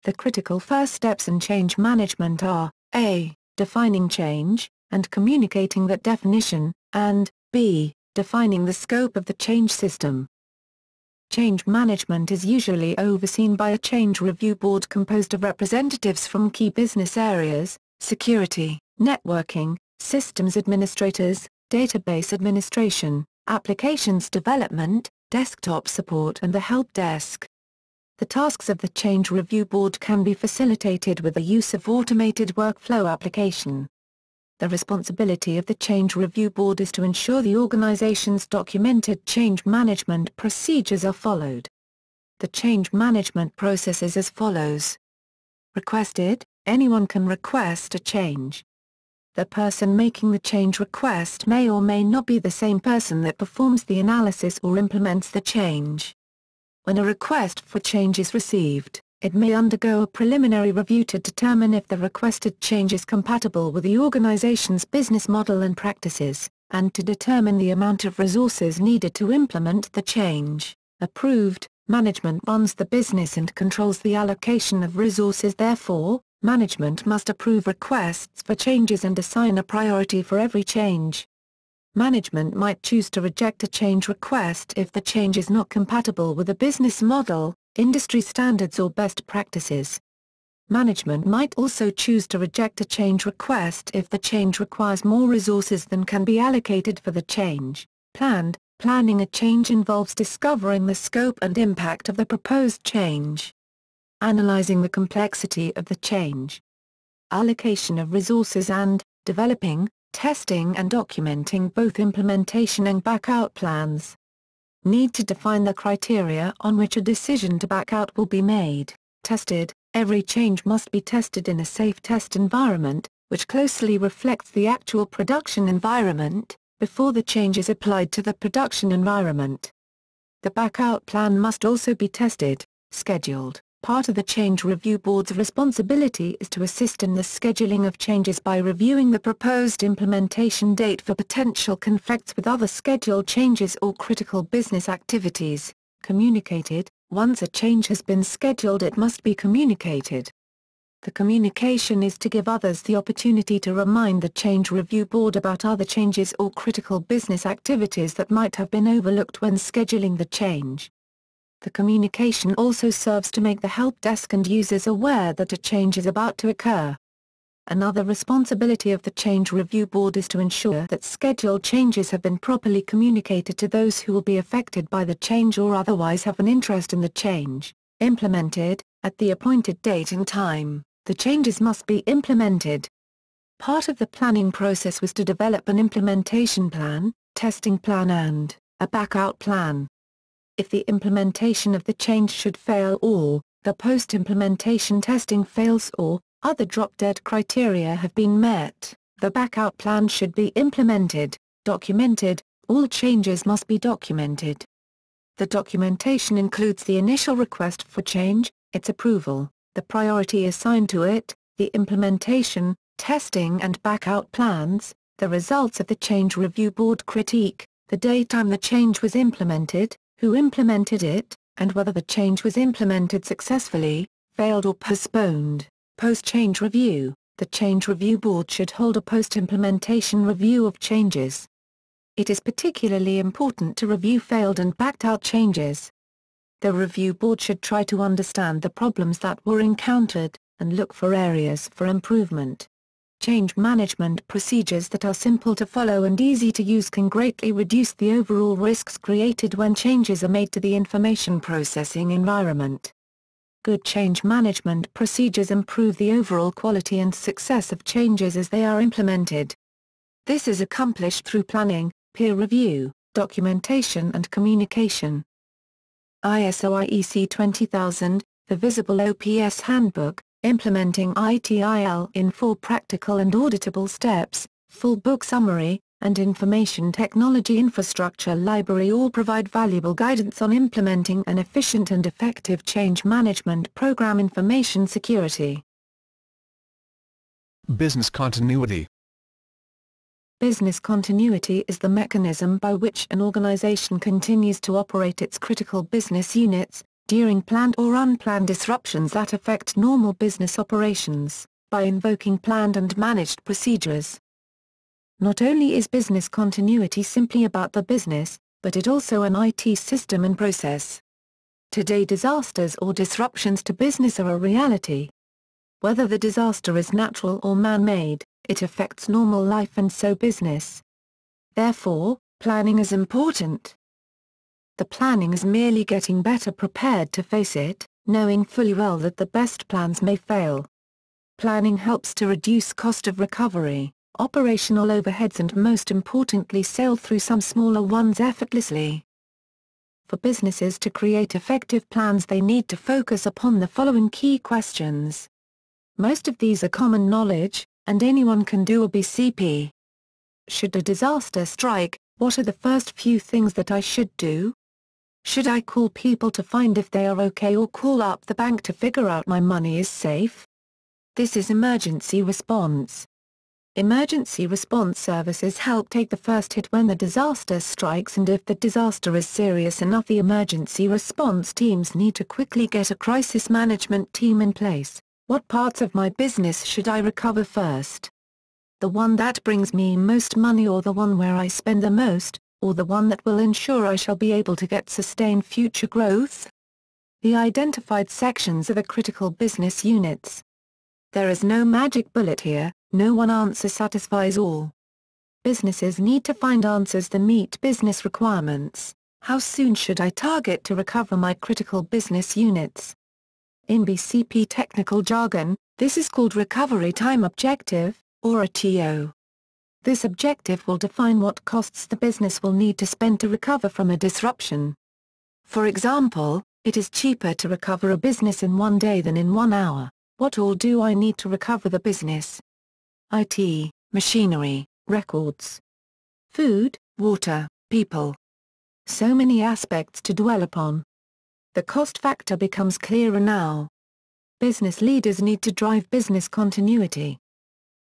The critical first steps in change management are, a. Defining change, and communicating that definition, and, b. Defining the scope of the change system. Change management is usually overseen by a change review board composed of representatives from key business areas, security, networking, systems administrators, database administration, applications development, desktop support and the help desk. The tasks of the Change Review Board can be facilitated with the use of automated workflow application. The responsibility of the Change Review Board is to ensure the organization's documented change management procedures are followed. The change management process is as follows. Requested, anyone can request a change. The person making the change request may or may not be the same person that performs the analysis or implements the change. When a request for change is received, it may undergo a preliminary review to determine if the requested change is compatible with the organization's business model and practices, and to determine the amount of resources needed to implement the change. Approved, management runs the business and controls the allocation of resources. Therefore, management must approve requests for changes and assign a priority for every change. Management might choose to reject a change request if the change is not compatible with a business model, industry standards or best practices. Management might also choose to reject a change request if the change requires more resources than can be allocated for the change. Planning a change involves discovering the scope and impact of the proposed change. Analyzing the complexity of the change. Allocation of resources and developing, testing and documenting both implementation and back-out plans. Need to define the criteria on which a decision to back out will be made. Tested. Every change must be tested in a safe test environment, which closely reflects the actual production environment, before the change is applied to the production environment. The back-out plan must also be tested, scheduled. Part of the Change Review Board's responsibility is to assist in the scheduling of changes by reviewing the proposed implementation date for potential conflicts with other scheduled changes or critical business activities. Communicated. Once a change has been scheduled, it must be communicated. The communication is to give others the opportunity to remind the Change Review Board about other changes or critical business activities that might have been overlooked when scheduling the change. The communication also serves to make the help desk and users aware that a change is about to occur. Another responsibility of the Change Review Board is to ensure that scheduled changes have been properly communicated to those who will be affected by the change or otherwise have an interest in the change. Implemented. At the appointed date and time, the changes must be implemented. Part of the planning process was to develop an implementation plan, testing plan and a back-out plan. If the implementation of the change should fail or the post-implementation testing fails or other drop-dead criteria have been met, the back-out plan should be implemented, documented. All changes must be documented. The documentation includes the initial request for change, its approval, the priority assigned to it, the implementation, testing and back-out plans, the results of the Change Review Board critique, the date-time the change was implemented, who implemented it, and whether the change was implemented successfully, failed or postponed. Post-change review. The Change Review Board should hold a post-implementation review of changes. It is particularly important to review failed and backed-out changes. The Review Board should try to understand the problems that were encountered, and look for areas for improvement. Change management procedures that are simple to follow and easy to use can greatly reduce the overall risks created when changes are made to the information processing environment. Good change management procedures improve the overall quality and success of changes as they are implemented. This is accomplished through planning, peer review, documentation and communication. ISO IEC 20000, the Visible OPS Handbook, Implementing ITIL in 4 Practical and Auditable Steps, Full Book Summary, and Information Technology Infrastructure Library all provide valuable guidance on implementing an efficient and effective change management program. Information security. Business continuity. Business continuity is the mechanism by which an organization continues to operate its critical business units, during planned or unplanned disruptions that affect normal business operations, by invoking planned and managed procedures. Not only is business continuity simply about the business, but it also an IT system and process. Today disasters or disruptions to business are a reality. Whether the disaster is natural or man-made, it affects normal life and so business. Therefore, planning is important. The planning is merely getting better prepared to face it, knowing fully well that the best plans may fail. Planning helps to reduce cost of recovery, operational overheads and most importantly sail through some smaller ones effortlessly. For businesses to create effective plans, they need to focus upon the following key questions. Most of these are common knowledge, and anyone can do a BCP. Should a disaster strike, what are the first few things that I should do? Should I call people to find if they are okay or call up the bank to figure out my money is safe? This is emergency response. Emergency response services help take the first hit when the disaster strikes, and if the disaster is serious enough, the emergency response teams need to quickly get a crisis management team in place. What parts of my business should I recover first? The one that brings me most money, or the one where I spend the most, or the one that will ensure I shall be able to get sustained future growth? The identified sections are the critical business units. There is no magic bullet here, no one answer satisfies all. Businesses need to find answers that meet business requirements. How soon should I target to recover my critical business units? In BCP technical jargon, this is called Recovery Time Objective, or a TO. This objective will define what costs the business will need to spend to recover from a disruption. For example, it is cheaper to recover a business in 1 day than in 1 hour. What all do I need to recover the business? IT, machinery, records, food, water, people. So many aspects to dwell upon. The cost factor becomes clearer now. Business leaders need to drive business continuity.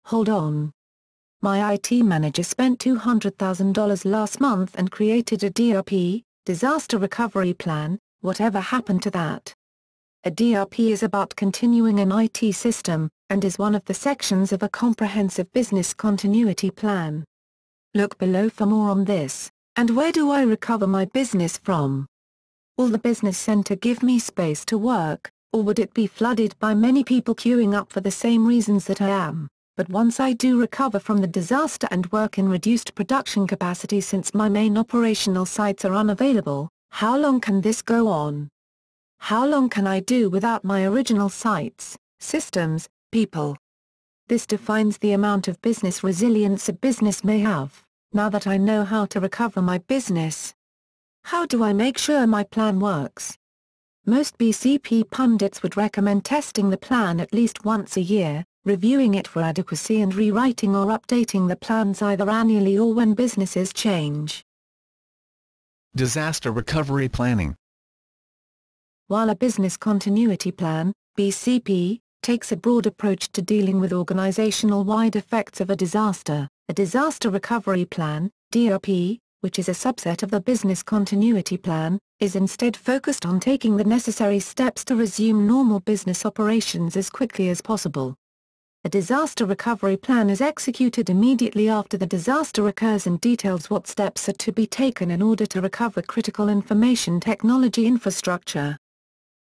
Hold on. My IT manager spent $200,000 last month and created a DRP, disaster recovery plan. Whatever happened to that? A DRP is about continuing an IT system, and is one of the sections of a comprehensive business continuity plan. Look below for more on this. And where do I recover my business from? Will the business center give me space to work, or would it be flooded by many people queuing up for the same reasons that I am? But once I do recover from the disaster and work in reduced production capacity since my main operational sites are unavailable, how long can this go on? How long can I do without my original sites, systems, people? This defines the amount of business resilience a business may have, now that I know how to recover my business. How do I make sure my plan works? Most BCP pundits would recommend testing the plan at least once a year, reviewing it for adequacy and rewriting or updating the plans either annually or when businesses change. Disaster recovery planning. While a business continuity plan, BCP, takes a broad approach to dealing with organizational-wide effects of a disaster recovery plan, DRP, which is a subset of the business continuity plan, is instead focused on taking the necessary steps to resume normal business operations as quickly as possible. A disaster recovery plan is executed immediately after the disaster occurs and details what steps are to be taken in order to recover critical information technology infrastructure.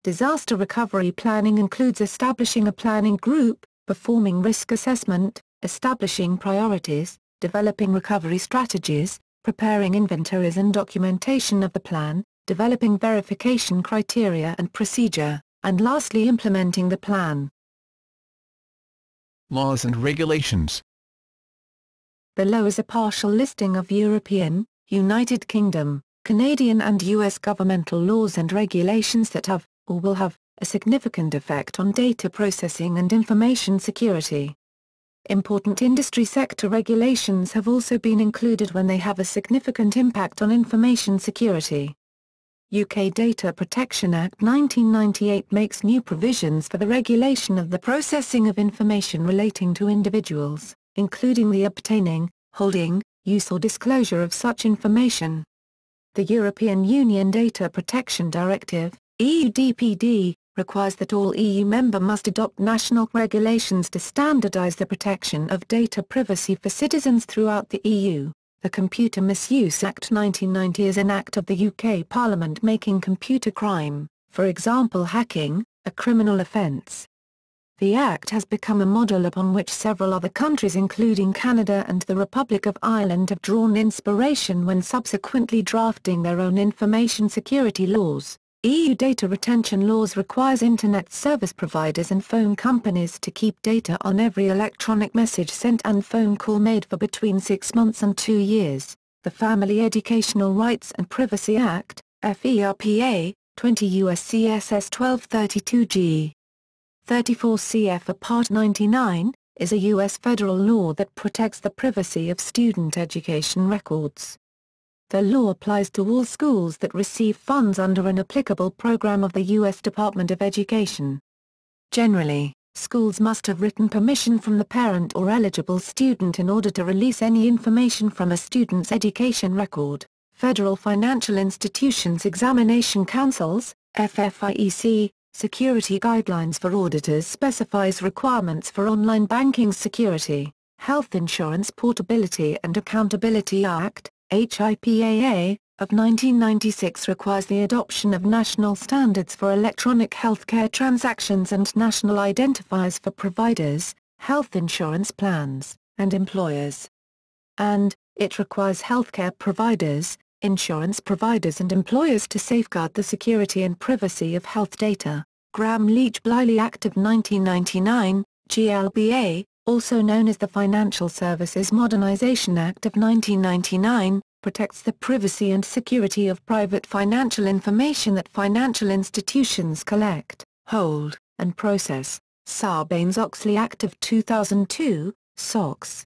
Disaster recovery planning includes establishing a planning group, performing risk assessment, establishing priorities, developing recovery strategies, preparing inventories and documentation of the plan, developing verification criteria and procedure, and lastly implementing the plan. Laws and regulations. Below is a partial listing of European, United Kingdom, Canadian and US governmental laws and regulations that have, or will have, a significant effect on data processing and information security. Important industry sector regulations have also been included when they have a significant impact on information security. UK Data Protection Act 1998 makes new provisions for the regulation of the processing of information relating to individuals, including the obtaining, holding, use or disclosure of such information. The European Union Data Protection Directive, EU-DPD, requires that all EU members must adopt national regulations to standardize the protection of data privacy for citizens throughout the EU. The Computer Misuse Act 1990 is an act of the UK Parliament making computer crime, for example hacking, a criminal offence. The Act has become a model upon which several other countries including Canada and the Republic of Ireland have drawn inspiration when subsequently drafting their own information security laws. EU data retention laws requires Internet service providers and phone companies to keep data on every electronic message sent and phone call made for between 6 months and 2 years. The Family Educational Rights and Privacy Act, FERPA, 20 U.S.C. SS 1232G. 34 CF Part 99, is a U.S. federal law that protects the privacy of student education records. The law applies to all schools that receive funds under an applicable program of the U.S. Department of Education. Generally, schools must have written permission from the parent or eligible student in order to release any information from a student's education record. Federal Financial Institutions Examination Council's, FFIEC, Security Guidelines for Auditors specifies requirements for online banking security, Health Insurance Portability and Accountability Act, HIPAA, of 1996 requires the adoption of national standards for electronic healthcare transactions and national identifiers for providers, health insurance plans, and employers. And, it requires healthcare providers, insurance providers and employers to safeguard the security and privacy of health data. Gramm-Leach-Bliley Act of 1999, GLBA, also known as the Financial Services Modernization Act of 1999, protects the privacy and security of private financial information that financial institutions collect, hold, and process. Sarbanes-Oxley Act of 2002, SOX.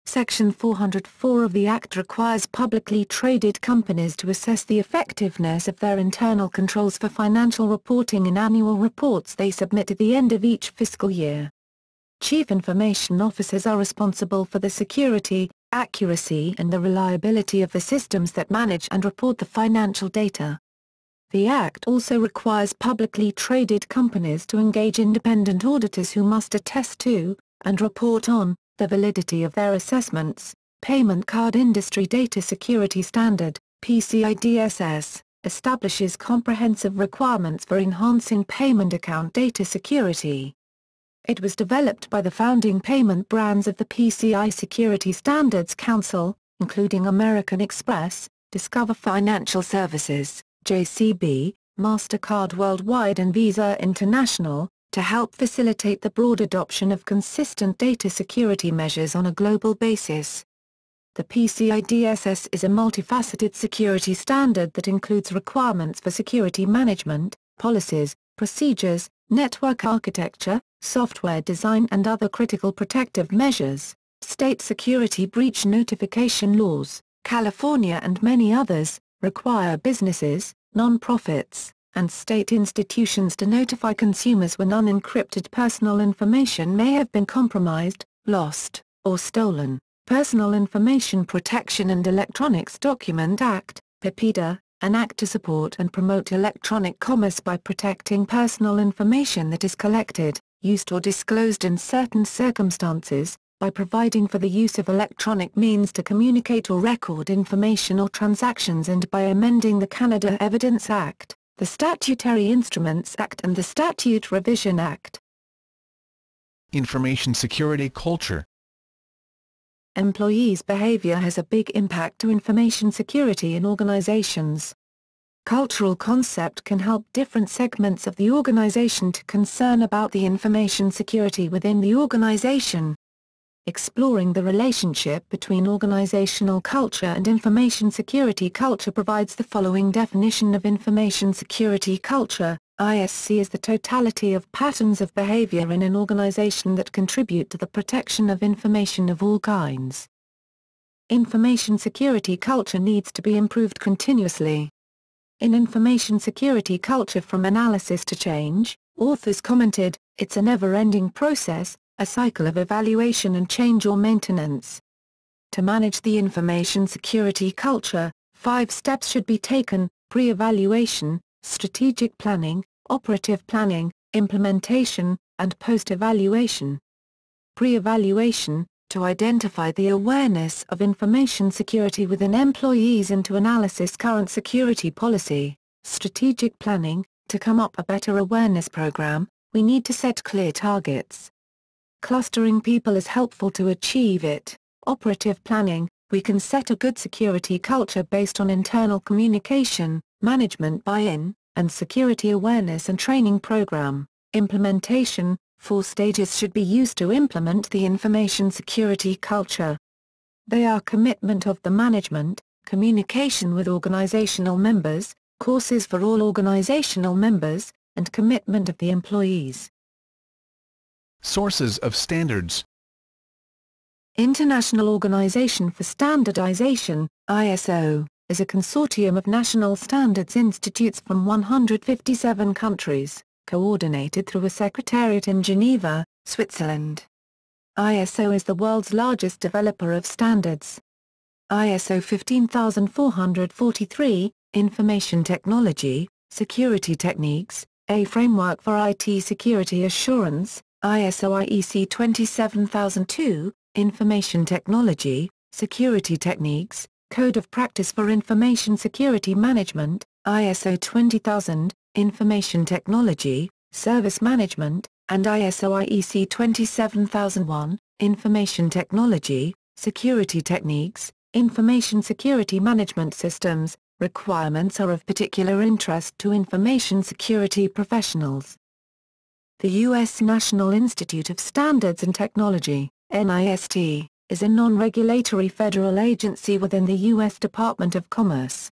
Section 404 of the Act requires publicly traded companies to assess the effectiveness of their internal controls for financial reporting in annual reports they submit at the end of each fiscal year. Chief Information Officers are responsible for the security, accuracy and the reliability of the systems that manage and report the financial data. The Act also requires publicly traded companies to engage independent auditors who must attest to, and report on, the validity of their assessments. Payment Card Industry Data Security Standard, PCI-DSS, establishes comprehensive requirements for enhancing payment account data security. It was developed by the founding payment brands of the PCI Security Standards Council, including American Express, Discover Financial Services, JCB, MasterCard Worldwide and Visa International, to help facilitate the broad adoption of consistent data security measures on a global basis. The PCI-DSS is a multifaceted security standard that includes requirements for security management, policies, procedures, network architecture, software design and other critical protective measures. State security breach notification laws, California and many others, require businesses, non-profits, and state institutions to notify consumers when unencrypted personal information may have been compromised, lost, or stolen. Personal Information Protection and Electronics Document Act, PIPEDA, an act to support and promote electronic commerce by protecting personal information that is collected, used or disclosed in certain circumstances, by providing for the use of electronic means to communicate or record information or transactions and by amending the Canada Evidence Act, the Statutory Instruments Act and the Statute Revision Act. Information security culture. Employees' behavior has a big impact to information security in organizations. Cultural concept can help different segments of the organization to concern about the information security within the organization. Exploring the relationship between organizational culture and information security culture provides the following definition of information security culture. ISC is the totality of patterns of behavior in an organization that contribute to the protection of information of all kinds. Information security culture needs to be improved continuously. In Information Security Culture from Analysis to Change, authors commented, it's a never-ending process, a cycle of evaluation and change or maintenance. To manage the information security culture, 5 steps should be taken: pre-evaluation, strategic planning, operative planning, implementation, and post-evaluation. Pre-evaluation, to identify the awareness of information security within employees and to analysis current security policy. Strategic planning, to come up a better awareness program, we need to set clear targets. Clustering people is helpful to achieve it. Operative planning, we can set a good security culture based on internal communication, management buy-in, and security awareness and training program. Implementation, 4 stages should be used to implement the information security culture. They are commitment of the management, communication with organizational members, courses for all organizational members, and commitment of the employees. Sources of standards. International Organization for Standardization, ISO, is a consortium of national standards institutes from 157 countries, coordinated through a secretariat in Geneva, Switzerland. ISO is the world's largest developer of standards. ISO 15443, Information Technology, Security Techniques, a framework for IT security assurance. ISO IEC 27002, Information Technology, Security Techniques, Code of Practice for Information Security Management, ISO 20000, Information Technology, Service Management, and ISO IEC 27001, Information Technology, Security Techniques, Information Security Management Systems. Requirements are of particular interest to information security professionals. The U.S. National Institute of Standards and Technology, NIST, is a non-regulatory federal agency within the U.S. Department of Commerce.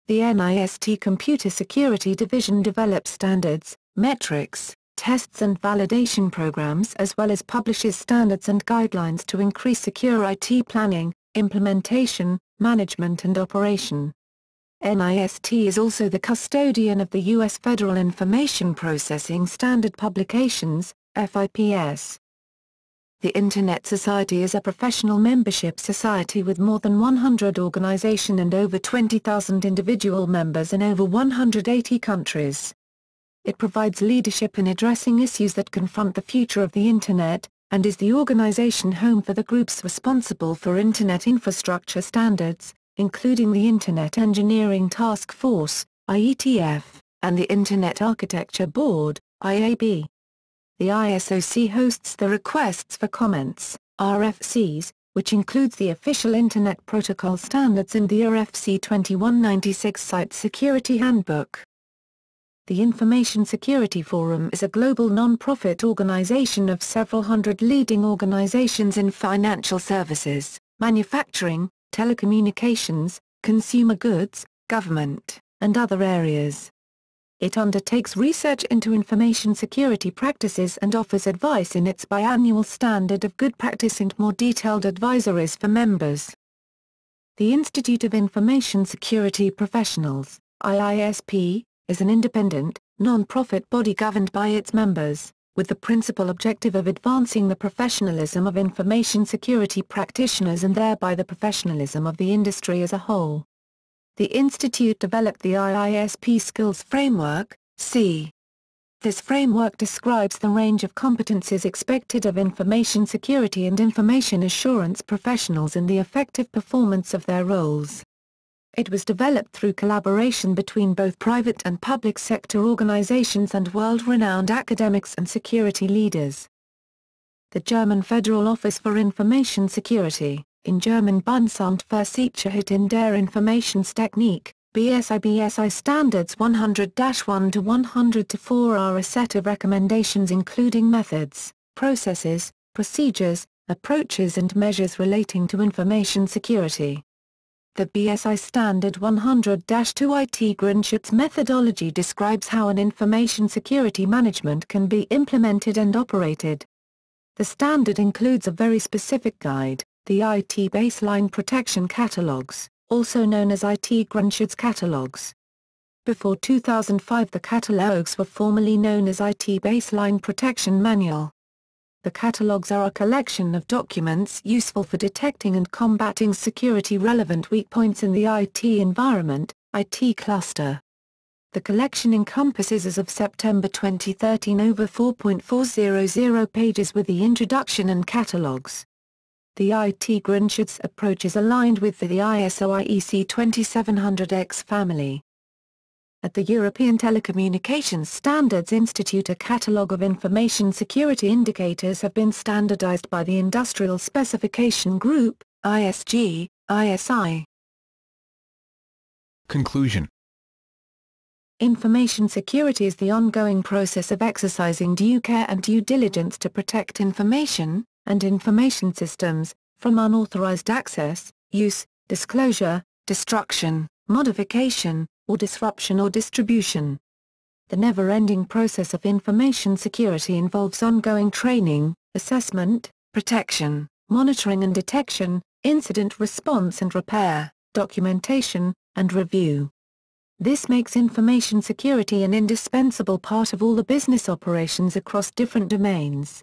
The NIST Computer Security Division develops standards, metrics, tests and validation programs as well as publishes standards and guidelines to increase secure IT planning, implementation, management and operation. NIST is also the custodian of the U.S. Federal Information Processing Standard Publications, FIPS. The Internet Society is a professional membership society with more than 100 organizations and over 20,000 individual members in over 180 countries. It provides leadership in addressing issues that confront the future of the Internet, and is the organization home for the groups responsible for Internet infrastructure standards, including the Internet Engineering Task Force, IETF, and the Internet Architecture Board, IAB. The ISOC hosts the Requests for Comments, RFCs, which includes the official Internet Protocol standards and the RFC 2196 Site Security Handbook. The Information Security Forum is a global non-profit organization of several hundred leading organizations in financial services, manufacturing, telecommunications, consumer goods, government, and other areas. It undertakes research into information security practices and offers advice in its biannual Standard of Good Practice and more detailed advisories for members. The Institute of Information Security Professionals, IISP, is an independent, non-profit body governed by its members, with the principal objective of advancing the professionalism of information security practitioners and thereby the professionalism of the industry as a whole. The institute developed the IISP Skills Framework, (SKI). This framework describes the range of competencies expected of information security and information assurance professionals in the effective performance of their roles. It was developed through collaboration between both private and public sector organizations and world-renowned academics and security leaders. The German Federal Office for Information Security, in German Bundesamt für Sicherheit in der Informationstechnik, BSI standards 100-1 to 100-4 are a set of recommendations including methods, processes, procedures, approaches and measures relating to information security. The BSI Standard 100-2 IT Grundschutz methodology describes how an information security management can be implemented and operated. The standard includes a very specific guide, the IT Baseline Protection Catalogs, also known as IT Grundschutz Catalogs. Before 2005 the catalogs were formerly known as IT Baseline Protection Manual. The catalogs are a collection of documents useful for detecting and combating security-relevant weak points in the IT environment, IT cluster. The collection encompasses as of September 2013 over 4.400 pages with the introduction and catalogs. The IT Grundschutz approach is aligned with the ISO IEC 2700X family. At the European Telecommunications Standards Institute a catalogue of information security indicators have been standardized by the Industrial Specification Group, ISG, ISI. Conclusion. Information security is the ongoing process of exercising due care and due diligence to protect information, and information systems, from unauthorized access, use, disclosure, destruction, modification, or disruption or distribution. The never-ending process of information security involves ongoing training, assessment, protection, monitoring and detection, incident response and repair, documentation, and review. This makes information security an indispensable part of all the business operations across different domains.